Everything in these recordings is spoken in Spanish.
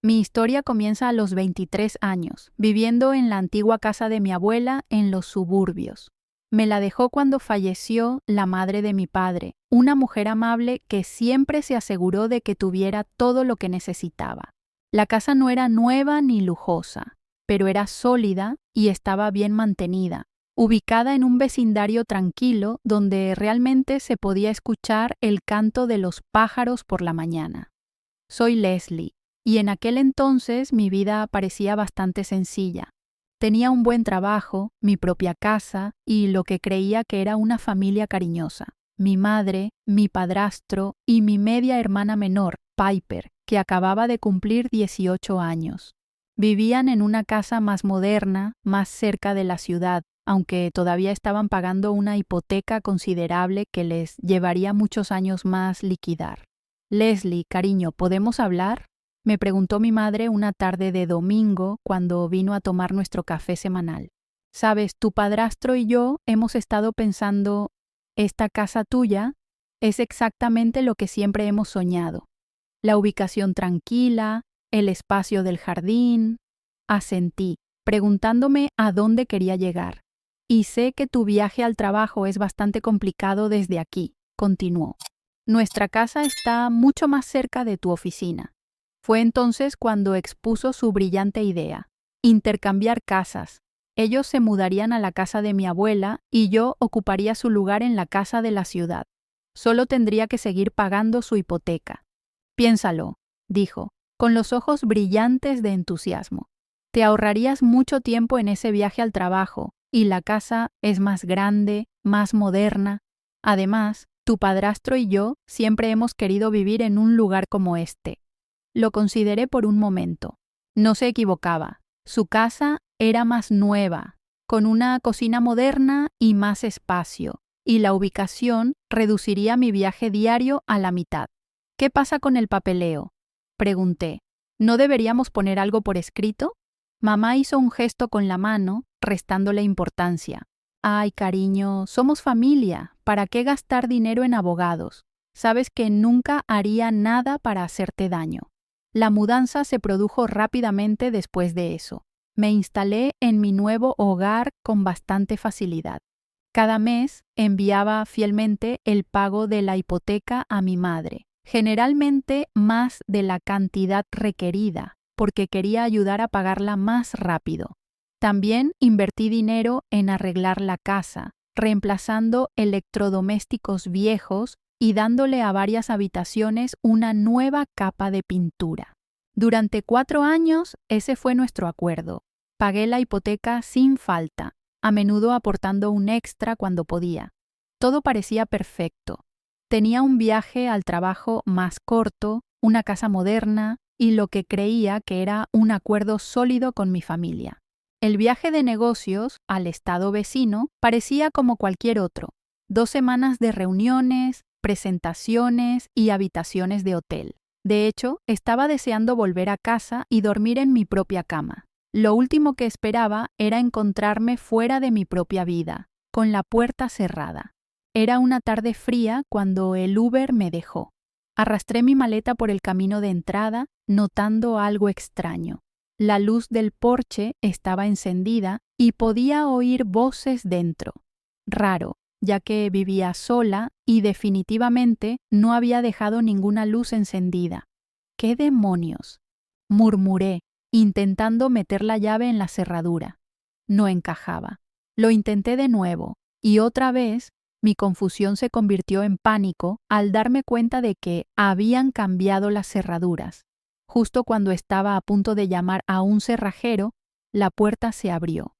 Mi historia comienza a los 23 años, viviendo en la antigua casa de mi abuela en los suburbios. Me la dejó cuando falleció la madre de mi padre, una mujer amable que siempre se aseguró de que tuviera todo lo que necesitaba. La casa no era nueva ni lujosa, pero era sólida y estaba bien mantenida, ubicada en un vecindario tranquilo donde realmente se podía escuchar el canto de los pájaros por la mañana. Soy Leslie, y en aquel entonces mi vida parecía bastante sencilla. Tenía un buen trabajo, mi propia casa y lo que creía que era una familia cariñosa. Mi madre, mi padrastro y mi media hermana menor, Piper, que acababa de cumplir 18 años. Vivían en una casa más moderna, más cerca de la ciudad, aunque todavía estaban pagando una hipoteca considerable que les llevaría muchos años más liquidar. Leslie, cariño, ¿podemos hablar?, me preguntó mi madre una tarde de domingo cuando vino a tomar nuestro café semanal. Sabes, tu padrastro y yo hemos estado pensando, esta casa tuya es exactamente lo que siempre hemos soñado. La ubicación tranquila, el espacio del jardín. Asentí, preguntándome a dónde quería llegar. Y sé que tu viaje al trabajo es bastante complicado desde aquí, continuó. Nuestra casa está mucho más cerca de tu oficina. Fue entonces cuando expuso su brillante idea: intercambiar casas. Ellos se mudarían a la casa de mi abuela y yo ocuparía su lugar en la casa de la ciudad. Solo tendría que seguir pagando su hipoteca. Piénsalo, dijo, con los ojos brillantes de entusiasmo. Te ahorrarías mucho tiempo en ese viaje al trabajo y la casa es más grande, más moderna. Además, tu padrastro y yo siempre hemos querido vivir en un lugar como este. Lo consideré por un momento. No se equivocaba. Su casa era más nueva, con una cocina moderna y más espacio, y la ubicación reduciría mi viaje diario a la mitad. ¿Qué pasa con el papeleo?, pregunté. ¿No deberíamos poner algo por escrito? Mamá hizo un gesto con la mano, restándole importancia. Ay, cariño, somos familia. ¿Para qué gastar dinero en abogados? Sabes que nunca haría nada para hacerte daño. La mudanza se produjo rápidamente después de eso. Me instalé en mi nuevo hogar con bastante facilidad. Cada mes enviaba fielmente el pago de la hipoteca a mi madre, generalmente más de la cantidad requerida, porque quería ayudar a pagarla más rápido. También invertí dinero en arreglar la casa, reemplazando electrodomésticos viejos y dándole a varias habitaciones una nueva capa de pintura. Durante 4 años ese fue nuestro acuerdo. Pagué la hipoteca sin falta, a menudo aportando un extra cuando podía. Todo parecía perfecto. Tenía un viaje al trabajo más corto, una casa moderna y lo que creía que era un acuerdo sólido con mi familia. El viaje de negocios al estado vecino parecía como cualquier otro. 2 semanas de reuniones, presentaciones y habitaciones de hotel. De hecho, estaba deseando volver a casa y dormir en mi propia cama. Lo último que esperaba era encontrarme fuera de mi propia vida, con la puerta cerrada. Era una tarde fría cuando el Uber me dejó. Arrastré mi maleta por el camino de entrada, notando algo extraño. La luz del porche estaba encendida y podía oír voces dentro. Raro, ya que vivía sola y definitivamente no había dejado ninguna luz encendida. ¿Qué demonios?, murmuré, intentando meter la llave en la cerradura. No encajaba. Lo intenté de nuevo, y otra vez mi confusión se convirtió en pánico al darme cuenta de que habían cambiado las cerraduras. Justo cuando estaba a punto de llamar a un cerrajero, la puerta se abrió.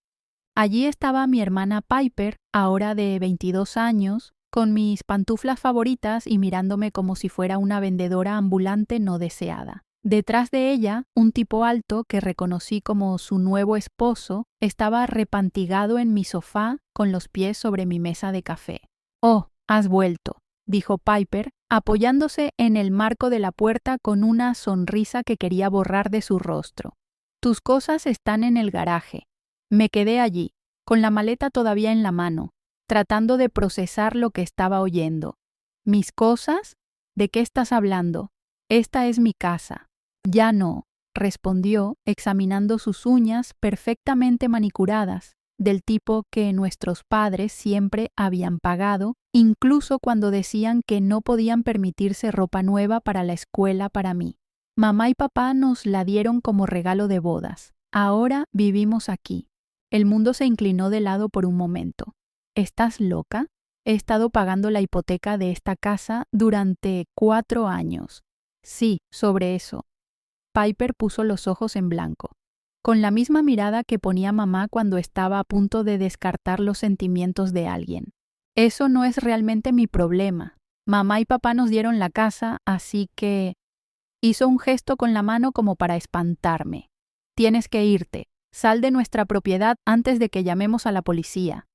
Allí estaba mi hermana Piper, ahora de 22 años, con mis pantuflas favoritas y mirándome como si fuera una vendedora ambulante no deseada. Detrás de ella, un tipo alto que reconocí como su nuevo esposo estaba repantigado en mi sofá con los pies sobre mi mesa de café. «Oh, has vuelto», dijo Piper, apoyándose en el marco de la puerta con una sonrisa que quería borrar de su rostro. «Tus cosas están en el garaje». Me quedé allí, con la maleta todavía en la mano, tratando de procesar lo que estaba oyendo. ¿Mis cosas? ¿De qué estás hablando? Esta es mi casa. Ya no, respondió, examinando sus uñas perfectamente manicuradas, del tipo que nuestros padres siempre habían pagado, incluso cuando decían que no podían permitirse ropa nueva para la escuela para mí. Mamá y papá nos la dieron como regalo de bodas. Ahora vivimos aquí. El mundo se inclinó de lado por un momento. ¿Estás loca? He estado pagando la hipoteca de esta casa durante 4 años. Sí, sobre eso. Piper puso los ojos en blanco, con la misma mirada que ponía mamá cuando estaba a punto de descartar los sentimientos de alguien. Eso no es realmente mi problema. Mamá y papá nos dieron la casa, así que... Hizo un gesto con la mano como para espantarme. Tienes que irte. Sal de nuestra propiedad antes de que llamemos a la policía.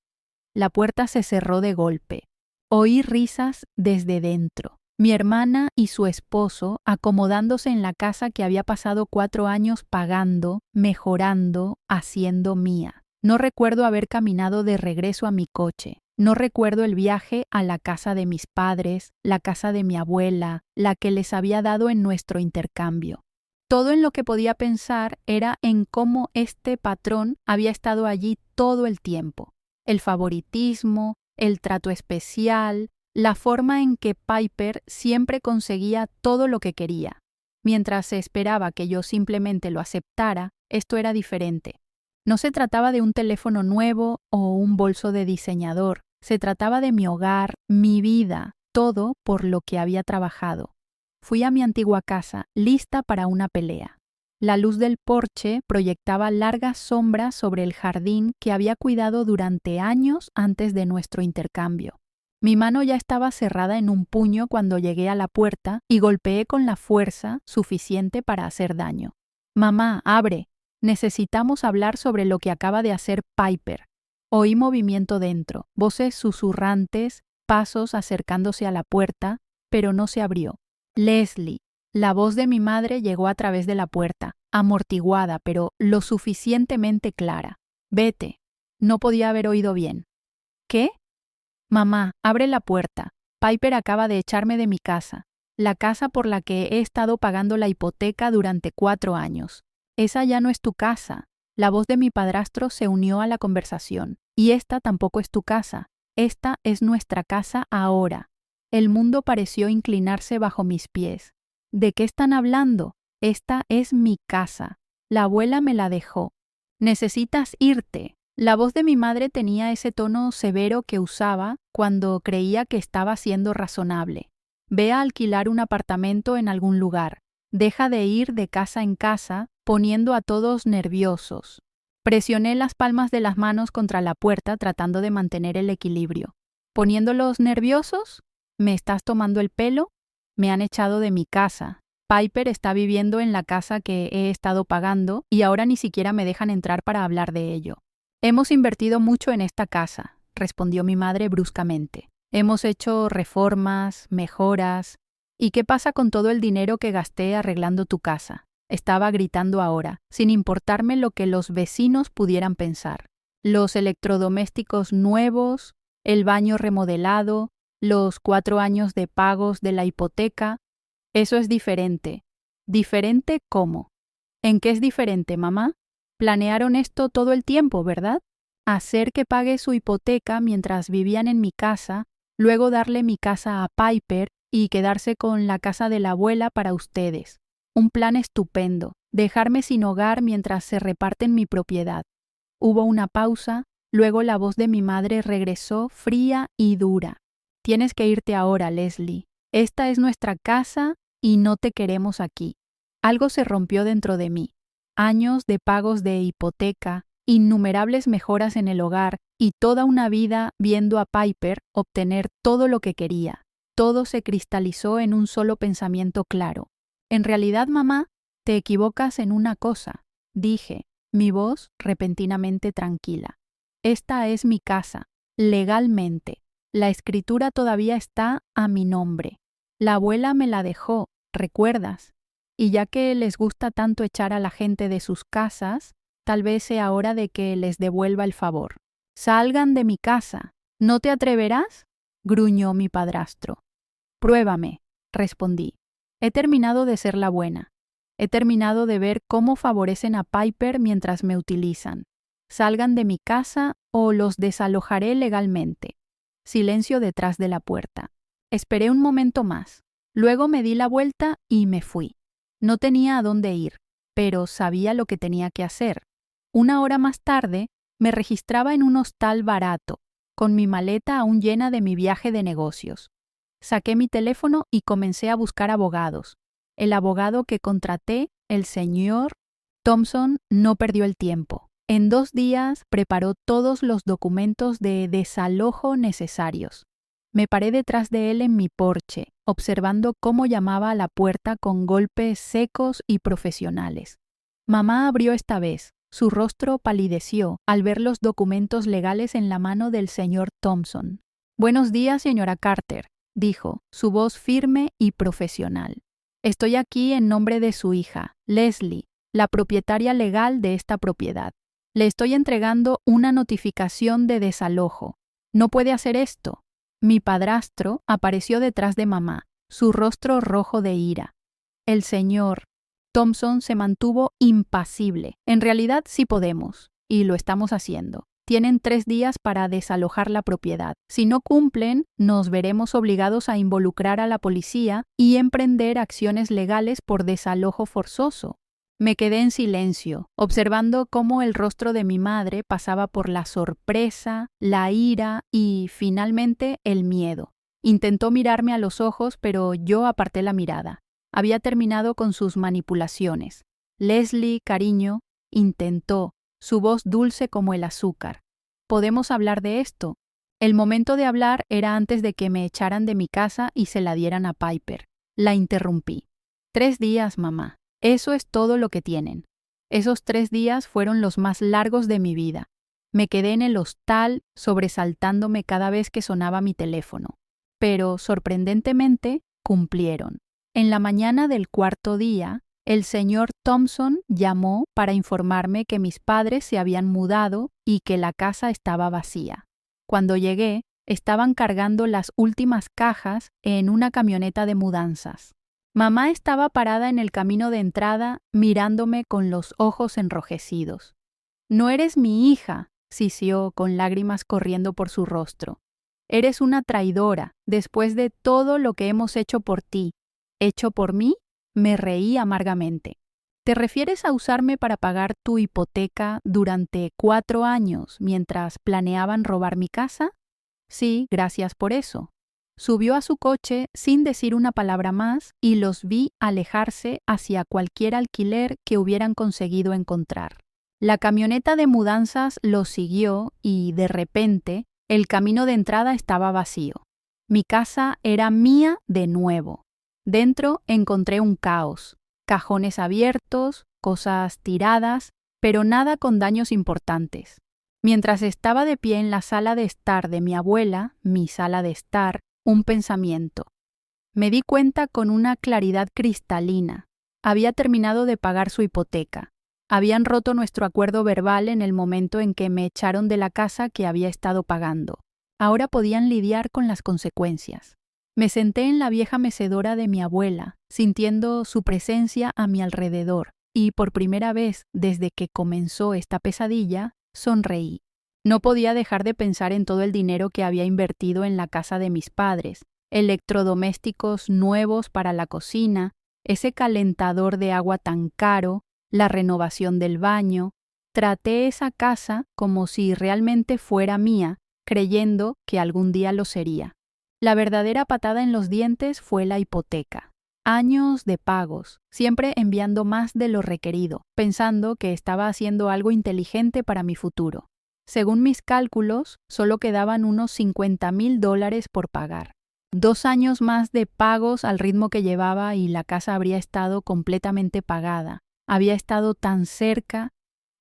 La puerta se cerró de golpe. Oí risas desde dentro. Mi hermana y su esposo acomodándose en la casa que había pasado 4 años pagando, mejorando, haciendo mía. No recuerdo haber caminado de regreso a mi coche. No recuerdo el viaje a la casa de mis padres, la casa de mi abuela, la que les había dado en nuestro intercambio. Todo en lo que podía pensar era en cómo este patrón había estado allí todo el tiempo. El favoritismo, el trato especial, la forma en que Piper siempre conseguía todo lo que quería. Mientras se esperaba que yo simplemente lo aceptara, esto era diferente. No se trataba de un teléfono nuevo o un bolso de diseñador. Se trataba de mi hogar, mi vida, todo por lo que había trabajado. Fui a mi antigua casa, lista para una pelea. La luz del porche proyectaba largas sombras sobre el jardín que había cuidado durante años antes de nuestro intercambio. Mi mano ya estaba cerrada en un puño cuando llegué a la puerta y golpeé con la fuerza suficiente para hacer daño. «Mamá, abre. Necesitamos hablar sobre lo que acaba de hacer Piper». Oí movimiento dentro, voces susurrantes, pasos acercándose a la puerta, pero no se abrió. «Leslie». La voz de mi madre llegó a través de la puerta, amortiguada, pero lo suficientemente clara. «Vete». No podía haber oído bien. «¿Qué?» «Mamá, abre la puerta. Piper acaba de echarme de mi casa, la casa por la que he estado pagando la hipoteca durante 4 años. Esa ya no es tu casa». La voz de mi padrastro se unió a la conversación. «Y esta tampoco es tu casa. Esta es nuestra casa ahora». El mundo pareció inclinarse bajo mis pies. ¿De qué están hablando? Esta es mi casa. La abuela me la dejó. «Necesitas irte». La voz de mi madre tenía ese tono severo que usaba cuando creía que estaba siendo razonable. «Ve a alquilar un apartamento en algún lugar. Deja de ir de casa en casa, poniendo a todos nerviosos». Presioné las palmas de las manos contra la puerta tratando de mantener el equilibrio. «¿Poniéndolos nerviosos? ¿Me estás tomando el pelo? Me han echado de mi casa. Piper está viviendo en la casa que he estado pagando y ahora ni siquiera me dejan entrar para hablar de ello». «Hemos invertido mucho en esta casa», respondió mi madre bruscamente. «Hemos hecho reformas, mejoras. ¿Y qué pasa con todo el dinero que gasté arreglando tu casa?», estaba gritando ahora, sin importarme lo que los vecinos pudieran pensar. «Los electrodomésticos nuevos, el baño remodelado, los 4 años de pagos de la hipoteca. Eso es diferente». «¿Diferente cómo? ¿En qué es diferente, mamá? Planearon esto todo el tiempo, ¿verdad? Hacer que pague su hipoteca mientras vivían en mi casa, luego darle mi casa a Piper y quedarse con la casa de la abuela para ustedes. Un plan estupendo, dejarme sin hogar mientras se reparten mi propiedad». Hubo una pausa, luego la voz de mi madre regresó fría y dura. «Tienes que irte ahora, Leslie. Esta es nuestra casa y no te queremos aquí». Algo se rompió dentro de mí. Años de pagos de hipoteca, innumerables mejoras en el hogar y toda una vida viendo a Piper obtener todo lo que quería. Todo se cristalizó en un solo pensamiento claro. «En realidad, mamá, te equivocas en una cosa», dije, mi voz repentinamente tranquila. «Esta es mi casa, legalmente. La escritura todavía está a mi nombre. La abuela me la dejó, ¿recuerdas? Y ya que les gusta tanto echar a la gente de sus casas, tal vez sea hora de que les devuelva el favor». «Salgan de mi casa. ¿No te atreverás?», gruñó mi padrastro. «Pruébame», respondí. «He terminado de ser la buena. He terminado de ver cómo favorecen a Piper mientras me utilizan. Salgan de mi casa o los desalojaré legalmente. Silencio detrás de la puerta. Esperé un momento más. Luego me di la vuelta y me fui. No tenía a dónde ir, pero sabía lo que tenía que hacer. Una hora más tarde, me registraba en un hostal barato, con mi maleta aún llena de mi viaje de negocios. Saqué mi teléfono y comencé a buscar abogados. El abogado que contraté, el señor Thompson, no perdió el tiempo. En 2 días preparó todos los documentos de desalojo necesarios. Me paré detrás de él en mi porche, observando cómo llamaba a la puerta con golpes secos y profesionales. Mamá abrió esta vez. Su rostro palideció al ver los documentos legales en la mano del señor Thompson. «Buenos días, señora Carter», dijo, su voz firme y profesional. «Estoy aquí en nombre de su hija, Leslie, la propietaria legal de esta propiedad. Le estoy entregando una notificación de desalojo. No puede hacer esto». Mi padrastro apareció detrás de mamá, su rostro rojo de ira. El señor Thompson se mantuvo impasible. «En realidad sí podemos, y lo estamos haciendo. Tienen 3 días para desalojar la propiedad. Si no cumplen, nos veremos obligados a involucrar a la policía y emprender acciones legales por desalojo forzoso». Me quedé en silencio, observando cómo el rostro de mi madre pasaba por la sorpresa, la ira y, finalmente, el miedo. Intentó mirarme a los ojos, pero yo aparté la mirada. Había terminado con sus manipulaciones. «Leslie, cariño», intentó, su voz dulce como el azúcar. «¿Podemos hablar de esto?» El momento de hablar era antes de que me echaran de mi casa y se la dieran a Piper. La interrumpí. «3 días, mamá. Eso es todo lo que tienen». Esos 3 días fueron los más largos de mi vida. Me quedé en el hostal, sobresaltándome cada vez que sonaba mi teléfono. Pero, sorprendentemente, cumplieron. En la mañana del 4.º día, el señor Thompson llamó para informarme que mis padres se habían mudado y que la casa estaba vacía. Cuando llegué, estaban cargando las últimas cajas en una camioneta de mudanzas. Mamá estaba parada en el camino de entrada, mirándome con los ojos enrojecidos. «No eres mi hija», sisió con lágrimas corriendo por su rostro. «Eres una traidora, después de todo lo que hemos hecho por ti». «¿Hecho por mí?», me reí amargamente. «¿Te refieres a usarme para pagar tu hipoteca durante 4 años mientras planeaban robar mi casa?» «Sí, gracias por eso». Subió a su coche sin decir una palabra más y los vi alejarse hacia cualquier alquiler que hubieran conseguido encontrar. La camioneta de mudanzas los siguió y, de repente, el camino de entrada estaba vacío. Mi casa era mía de nuevo. Dentro encontré un caos, cajones abiertos, cosas tiradas, pero nada con daños importantes. Mientras estaba de pie en la sala de estar de mi abuela, mi sala de estar, un pensamiento. Me di cuenta con una claridad cristalina. Había terminado de pagar su hipoteca. Habían roto nuestro acuerdo verbal en el momento en que me echaron de la casa que había estado pagando. Ahora podían lidiar con las consecuencias. Me senté en la vieja mecedora de mi abuela, sintiendo su presencia a mi alrededor, y por primera vez desde que comenzó esta pesadilla, sonreí. No podía dejar de pensar en todo el dinero que había invertido en la casa de mis padres, electrodomésticos nuevos para la cocina, ese calentador de agua tan caro, la renovación del baño. Traté esa casa como si realmente fuera mía, creyendo que algún día lo sería. La verdadera patada en los dientes fue la hipoteca. Años de pagos, siempre enviando más de lo requerido, pensando que estaba haciendo algo inteligente para mi futuro. Según mis cálculos, solo quedaban unos $50,000 por pagar. 2 años más de pagos al ritmo que llevaba y la casa habría estado completamente pagada. Había estado tan cerca,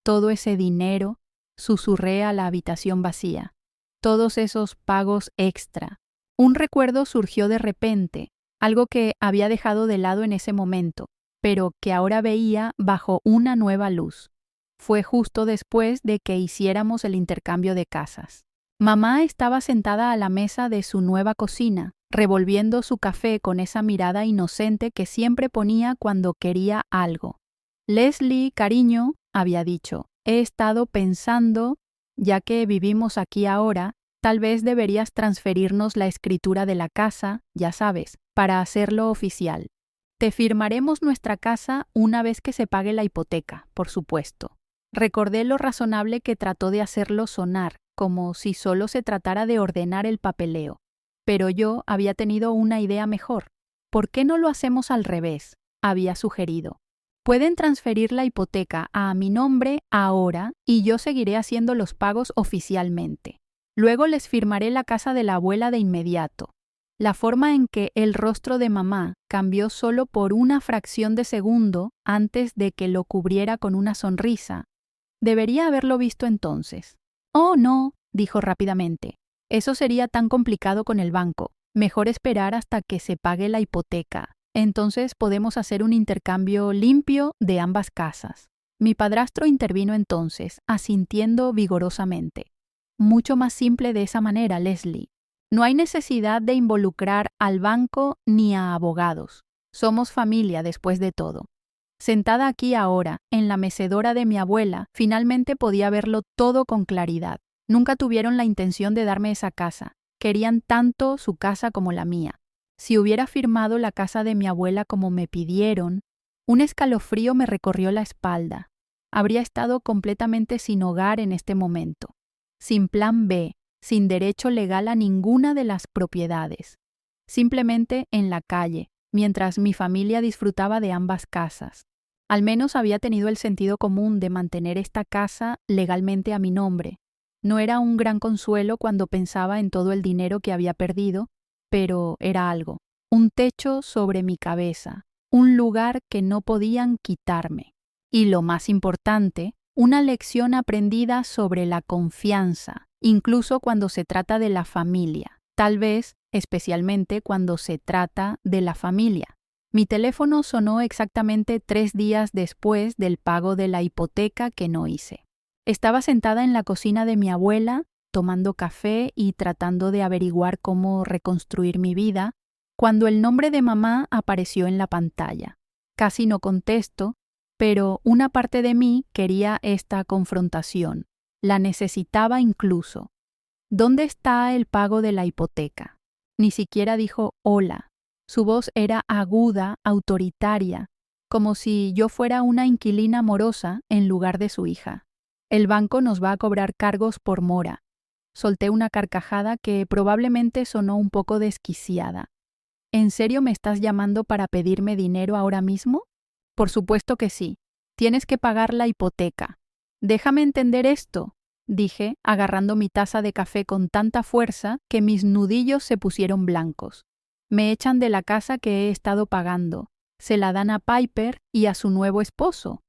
todo ese dinero, susurré a la habitación vacía. Todos esos pagos extra. Un recuerdo surgió de repente, algo que había dejado de lado en ese momento, pero que ahora veía bajo una nueva luz. Fue justo después de que hiciéramos el intercambio de casas. Mamá estaba sentada a la mesa de su nueva cocina, revolviendo su café con esa mirada inocente que siempre ponía cuando quería algo. Leslie, cariño, había dicho, he estado pensando, ya que vivimos aquí ahora, tal vez deberías transferirnos la escritura de la casa, ya sabes, para hacerlo oficial. Te firmaremos nuestra casa una vez que se pague la hipoteca, por supuesto. Recordé lo razonable que trató de hacerlo sonar, como si solo se tratara de ordenar el papeleo. Pero yo había tenido una idea mejor. ¿Por qué no lo hacemos al revés?, había sugerido. Pueden transferir la hipoteca a mi nombre ahora y yo seguiré haciendo los pagos oficialmente. Luego les firmaré la casa de la abuela de inmediato. La forma en que el rostro de mamá cambió solo por una fracción de segundo antes de que lo cubriera con una sonrisa. Debería haberlo visto entonces. Oh, no, dijo rápidamente. Eso sería tan complicado con el banco. Mejor esperar hasta que se pague la hipoteca. Entonces podemos hacer un intercambio limpio de ambas casas. Mi padrastro intervino entonces, asintiendo vigorosamente. Mucho más simple de esa manera, Leslie. No hay necesidad de involucrar al banco ni a abogados. Somos familia después de todo. Sentada aquí ahora, en la mecedora de mi abuela, finalmente podía verlo todo con claridad. Nunca tuvieron la intención de darme esa casa. Querían tanto su casa como la mía. Si hubiera firmado la casa de mi abuela como me pidieron, un escalofrío me recorrió la espalda. Habría estado completamente sin hogar en este momento, sin plan B, sin derecho legal a ninguna de las propiedades, simplemente en la calle, mientras mi familia disfrutaba de ambas casas. Al menos había tenido el sentido común de mantener esta casa legalmente a mi nombre. No era un gran consuelo cuando pensaba en todo el dinero que había perdido, pero era algo, un techo sobre mi cabeza, un lugar que no podían quitarme. Y lo más importante, una lección aprendida sobre la confianza, incluso cuando se trata de la familia, tal vez especialmente cuando se trata de la familia. Mi teléfono sonó exactamente 3 días después del pago de la hipoteca que no hice. Estaba sentada en la cocina de mi abuela, tomando café y tratando de averiguar cómo reconstruir mi vida, cuando el nombre de mamá apareció en la pantalla. Casi no contesto, pero una parte de mí quería esta confrontación. La necesitaba incluso. ¿Dónde está el pago de la hipoteca? Ni siquiera dijo hola. Su voz era aguda, autoritaria, como si yo fuera una inquilina morosa en lugar de su hija. El banco nos va a cobrar cargos por mora. Solté una carcajada que probablemente sonó un poco desquiciada. ¿En serio me estás llamando para pedirme dinero ahora mismo? Por supuesto que sí. Tienes que pagar la hipoteca. Déjame entender esto, dije, agarrando mi taza de café con tanta fuerza que mis nudillos se pusieron blancos. Me echan de la casa que he estado pagando. Se la dan a Piper y a su nuevo esposo.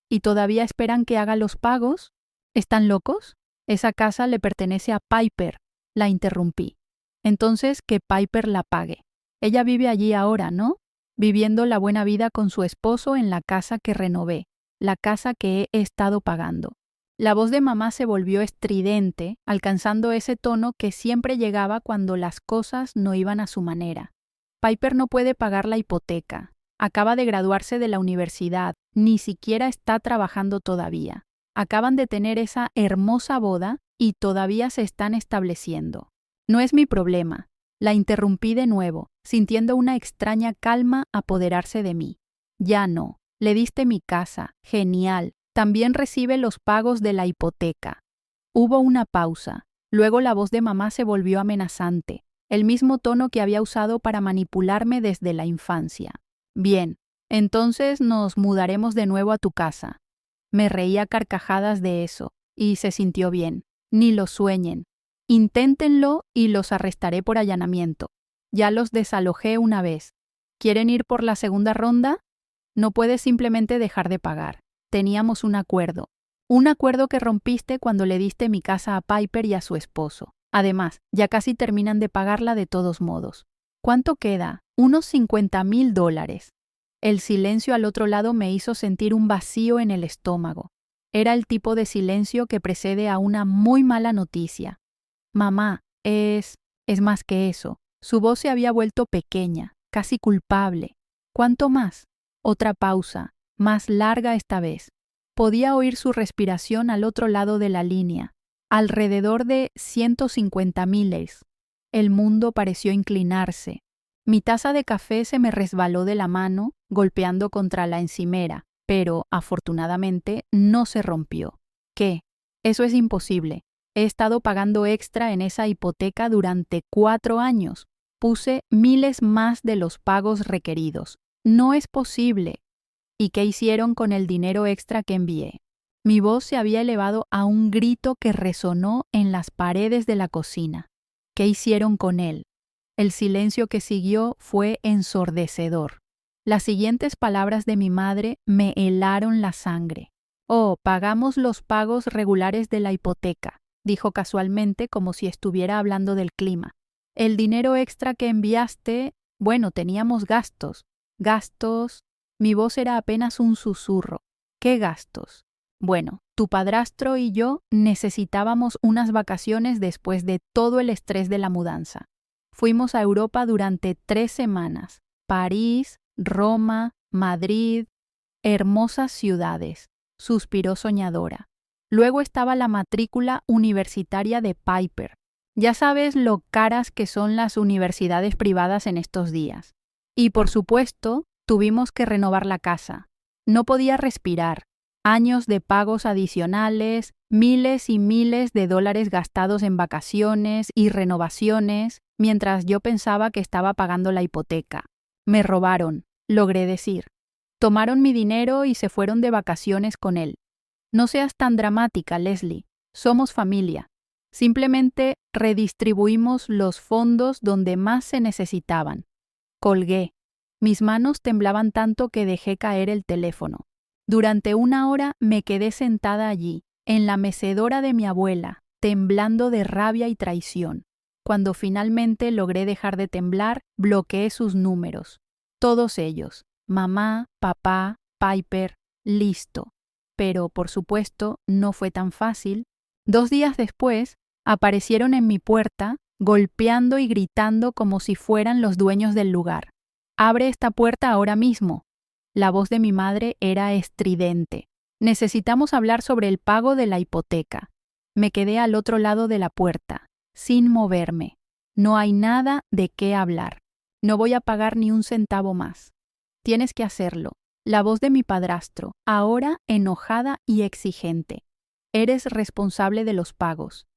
¿Y todavía esperan que haga los pagos? ¿Están locos? Esa casa le pertenece a Piper, la interrumpí. Entonces que Piper la pague. Ella vive allí ahora, ¿no? Viviendo la buena vida con su esposo en la casa que renové, la casa que he estado pagando. La voz de mamá se volvió estridente, alcanzando ese tono que siempre llegaba cuando las cosas no iban a su manera. Piper no puede pagar la hipoteca. Acaba de graduarse de la universidad, ni siquiera está trabajando todavía. Acaban de tener esa hermosa boda y todavía se están estableciendo. No es mi problema. La interrumpí de nuevo, sintiendo una extraña calma apoderarse de mí. Ya no. Le diste mi casa. Genial. También recibe los pagos de la hipoteca. Hubo una pausa. Luego la voz de mamá se volvió amenazante, el mismo tono que había usado para manipularme desde la infancia. Bien, entonces nos mudaremos de nuevo a tu casa. Me reía a carcajadas de eso, y se sintió bien. Ni lo sueñen. Inténtenlo y los arrestaré por allanamiento. Ya los desalojé una vez. ¿Quieren ir por la segunda ronda? No puedes simplemente dejar de pagar. Teníamos un acuerdo. Un acuerdo que rompiste cuando le diste mi casa a Piper y a su esposo. Además, ya casi terminan de pagarla de todos modos. ¿Cuánto queda? Unos $50,000. El silencio al otro lado me hizo sentir un vacío en el estómago. Era el tipo de silencio que precede a una muy mala noticia. Mamá, es más que eso. Su voz se había vuelto pequeña, casi culpable. ¿Cuánto más? Otra pausa, más larga esta vez. Podía oír su respiración al otro lado de la línea, alrededor de 150 miles. El mundo pareció inclinarse. Mi taza de café se me resbaló de la mano, golpeando contra la encimera, pero, afortunadamente, no se rompió. ¿Qué? Eso es imposible. He estado pagando extra en esa hipoteca durante 4 años. Puse miles más de los pagos requeridos. No es posible. ¿Y qué hicieron con el dinero extra que envié? Mi voz se había elevado a un grito que resonó en las paredes de la cocina. ¿Qué hicieron con él? El silencio que siguió fue ensordecedor. Las siguientes palabras de mi madre me helaron la sangre. «Oh, pagamos los pagos regulares de la hipoteca», dijo casualmente como si estuviera hablando del clima. «El dinero extra que enviaste, bueno, teníamos gastos». «¿Gastos?» Mi voz era apenas un susurro. «¿Qué gastos?» «Bueno, tu padrastro y yo necesitábamos unas vacaciones después de todo el estrés de la mudanza. Fuimos a Europa durante 3 semanas. París, Roma, Madrid, hermosas ciudades», suspiró soñadora. Luego estaba la matrícula universitaria de Piper. Ya sabes lo caras que son las universidades privadas en estos días. Y por supuesto, tuvimos que renovar la casa. No podía respirar. Años de pagos adicionales, miles y miles de dólares gastados en vacaciones y renovaciones, mientras yo pensaba que estaba pagando la hipoteca. Me robaron, logré decir. Tomaron mi dinero y se fueron de vacaciones con él. No seas tan dramática, Leslie. Somos familia. Simplemente redistribuimos los fondos donde más se necesitaban. Colgué. Mis manos temblaban tanto que dejé caer el teléfono. Durante 1 hora me quedé sentada allí, en la mecedora de mi abuela, temblando de rabia y traición. Cuando finalmente logré dejar de temblar, bloqueé sus números. Todos ellos. Mamá, papá, Piper, listo. Pero, por supuesto, no fue tan fácil. 2 días después, aparecieron en mi puerta, golpeando y gritando como si fueran los dueños del lugar. «Abre esta puerta ahora mismo». La voz de mi madre era estridente. «Necesitamos hablar sobre el pago de la hipoteca». Me quedé al otro lado de la puerta, sin moverme. No hay nada de qué hablar. No voy a pagar ni un centavo más. Tienes que hacerlo. La voz de mi padrastro, ahora enojada y exigente. Eres responsable de los pagos.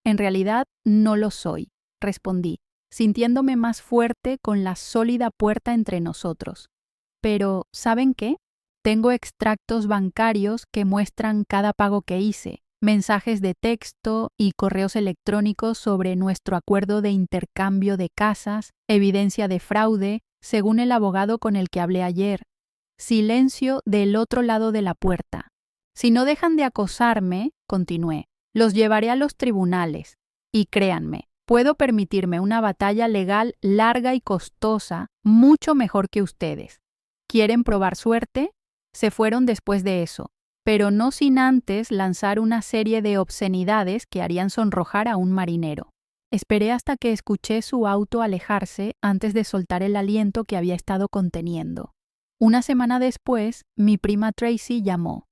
En realidad, no lo soy, respondí, sintiéndome más fuerte con la sólida puerta entre nosotros. Pero, ¿saben qué? Tengo extractos bancarios que muestran cada pago que hice, mensajes de texto y correos electrónicos sobre nuestro acuerdo de intercambio de casas, evidencia de fraude, según el abogado con el que hablé ayer. Silencio del otro lado de la puerta. Si no dejan de acosarme, continué, los llevaré a los tribunales. Y créanme, puedo permitirme una batalla legal larga y costosa, mucho mejor que ustedes. ¿Quieren probar suerte? Se fueron después de eso, pero no sin antes lanzar una serie de obscenidades que harían sonrojar a un marinero. Esperé hasta que escuché su auto alejarse antes de soltar el aliento que había estado conteniendo. 1 semana después, mi prima Tracy llamó.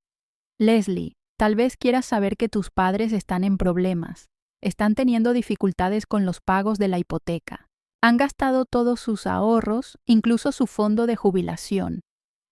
«Leslie, tal vez quieras saber que tus padres están en problemas. Están teniendo dificultades con los pagos de la hipoteca. Han gastado todos sus ahorros, incluso su fondo de jubilación.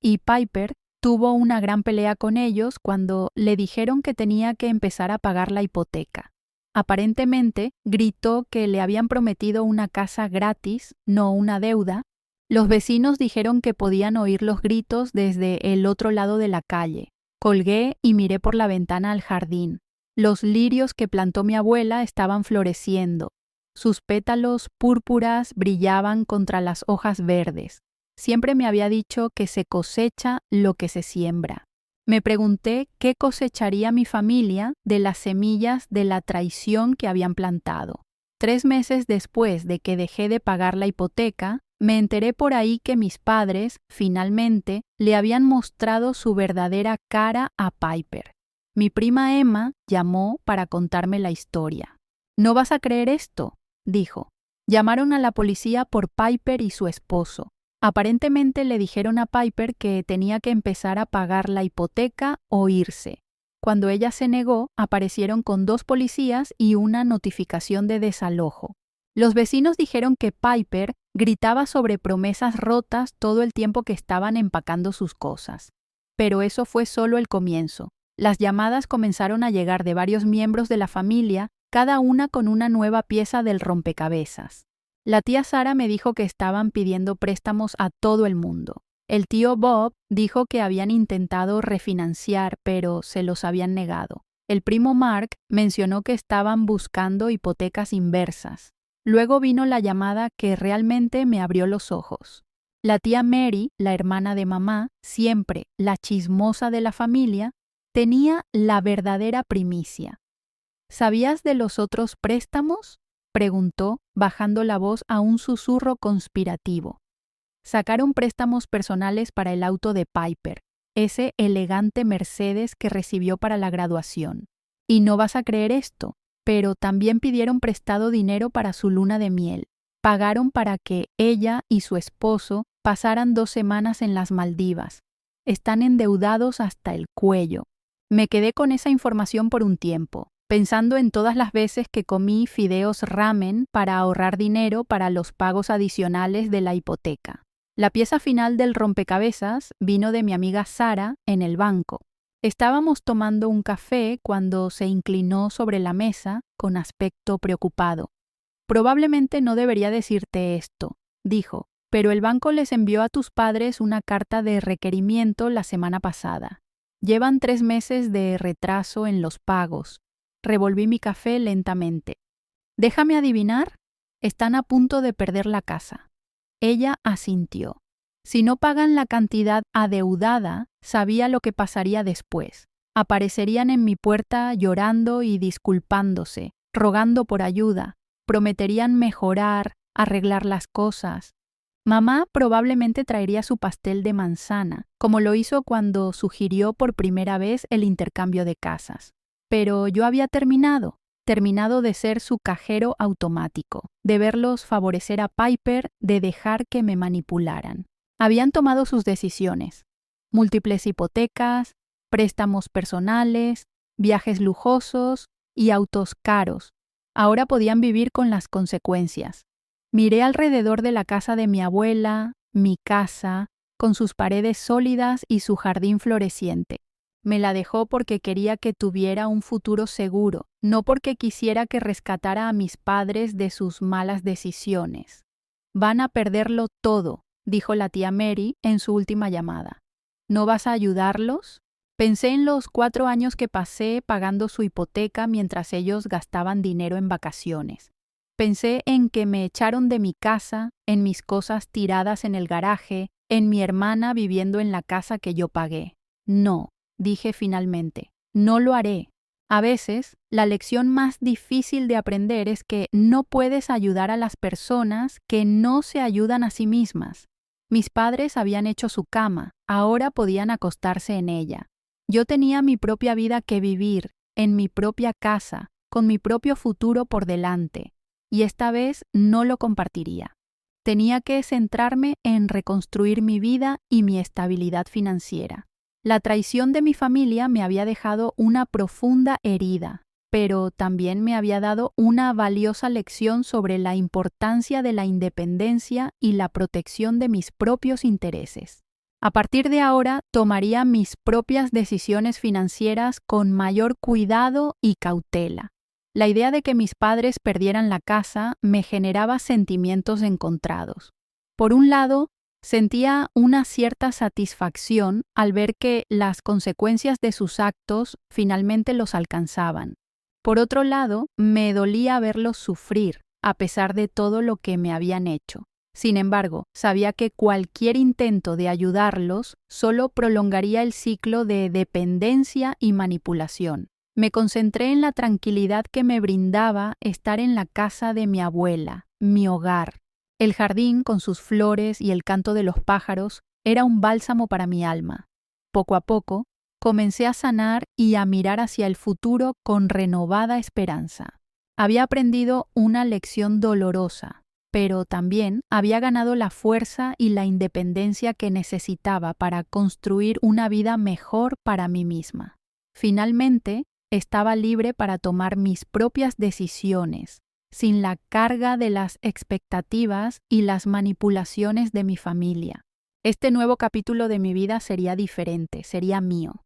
Y Piper tuvo una gran pelea con ellos cuando le dijeron que tenía que empezar a pagar la hipoteca. Aparentemente, gritó que le habían prometido una casa gratis, no una deuda. Los vecinos dijeron que podían oír los gritos desde el otro lado de la calle. Colgué y miré por la ventana al jardín. Los lirios que plantó mi abuela estaban floreciendo. Sus pétalos púrpuras brillaban contra las hojas verdes. Siempre me había dicho que se cosecha lo que se siembra. Me pregunté qué cosecharía mi familia de las semillas de la traición que habían plantado. 3 meses después de que dejé de pagar la hipoteca, me enteré por ahí que mis padres, finalmente, le habían mostrado su verdadera cara a Piper. Mi prima Emma llamó para contarme la historia. «¿No vas a creer esto?», dijo. Llamaron a la policía por Piper y su esposo. Aparentemente le dijeron a Piper que tenía que empezar a pagar la hipoteca o irse. Cuando ella se negó, aparecieron con 2 policías y una notificación de desalojo. Los vecinos dijeron que Piper gritaba sobre promesas rotas todo el tiempo que estaban empacando sus cosas. Pero eso fue solo el comienzo. Las llamadas comenzaron a llegar de varios miembros de la familia, cada una con una nueva pieza del rompecabezas. La tía Sara me dijo que estaban pidiendo préstamos a todo el mundo. El tío Bob dijo que habían intentado refinanciar, pero se los habían negado. El primo Mark mencionó que estaban buscando hipotecas inversas. Luego vino la llamada que realmente me abrió los ojos. La tía Mary, la hermana de mamá, siempre la chismosa de la familia, tenía la verdadera primicia. ¿Sabías de los otros préstamos?, preguntó, bajando la voz a un susurro conspirativo. Sacaron préstamos personales para el auto de Piper, ese elegante Mercedes que recibió para la graduación. Y no vas a creer esto, pero también pidieron prestado dinero para su luna de miel. Pagaron para que ella y su esposo pasaran 2 semanas en las Maldivas. Están endeudados hasta el cuello. Me quedé con esa información por un tiempo, pensando en todas las veces que comí fideos ramen para ahorrar dinero para los pagos adicionales de la hipoteca. La pieza final del rompecabezas vino de mi amiga Sara en el banco. Estábamos tomando un café cuando se inclinó sobre la mesa con aspecto preocupado. Probablemente no debería decirte esto, dijo, pero el banco les envió a tus padres una carta de requerimiento la semana pasada. Llevan 3 meses de retraso en los pagos. Revolví mi café lentamente. Déjame adivinar, están a punto de perder la casa. Ella asintió. Si no pagan la cantidad adeudada, sabía lo que pasaría después. Aparecerían en mi puerta llorando y disculpándose, rogando por ayuda. Prometerían mejorar, arreglar las cosas. Mamá probablemente traería su pastel de manzana, como lo hizo cuando sugirió por primera vez el intercambio de casas. Pero yo había terminado de ser su cajero automático, de verlos favorecer a Piper, de dejar que me manipularan. Habían tomado sus decisiones. Múltiples hipotecas, préstamos personales, viajes lujosos y autos caros. Ahora podían vivir con las consecuencias. Miré alrededor de la casa de mi abuela, mi casa, con sus paredes sólidas y su jardín floreciente. Me la dejó porque quería que tuviera un futuro seguro, no porque quisiera que rescatara a mis padres de sus malas decisiones. Van a perderlo todo, dijo la tía Mary en su última llamada. ¿No vas a ayudarlos? Pensé en los 4 años que pasé pagando su hipoteca mientras ellos gastaban dinero en vacaciones. Pensé en que me echaron de mi casa, en mis cosas tiradas en el garaje, en mi hermana viviendo en la casa que yo pagué. No, dije finalmente, no lo haré. A veces, la lección más difícil de aprender es que no puedes ayudar a las personas que no se ayudan a sí mismas. Mis padres habían hecho su cama, ahora podían acostarse en ella. Yo tenía mi propia vida que vivir, en mi propia casa, con mi propio futuro por delante, y esta vez no lo compartiría. Tenía que centrarme en reconstruir mi vida y mi estabilidad financiera. La traición de mi familia me había dejado una profunda herida, pero también me había dado una valiosa lección sobre la importancia de la independencia y la protección de mis propios intereses. A partir de ahora, tomaría mis propias decisiones financieras con mayor cuidado y cautela. La idea de que mis padres perdieran la casa me generaba sentimientos encontrados. Por un lado, sentía una cierta satisfacción al ver que las consecuencias de sus actos finalmente los alcanzaban. Por otro lado, me dolía verlos sufrir, a pesar de todo lo que me habían hecho. Sin embargo, sabía que cualquier intento de ayudarlos solo prolongaría el ciclo de dependencia y manipulación. Me concentré en la tranquilidad que me brindaba estar en la casa de mi abuela, mi hogar. El jardín, con sus flores y el canto de los pájaros, era un bálsamo para mi alma. Poco a poco, comencé a sanar y a mirar hacia el futuro con renovada esperanza. Había aprendido una lección dolorosa, pero también había ganado la fuerza y la independencia que necesitaba para construir una vida mejor para mí misma. Finalmente, estaba libre para tomar mis propias decisiones, sin la carga de las expectativas y las manipulaciones de mi familia. Este nuevo capítulo de mi vida sería diferente, sería mío.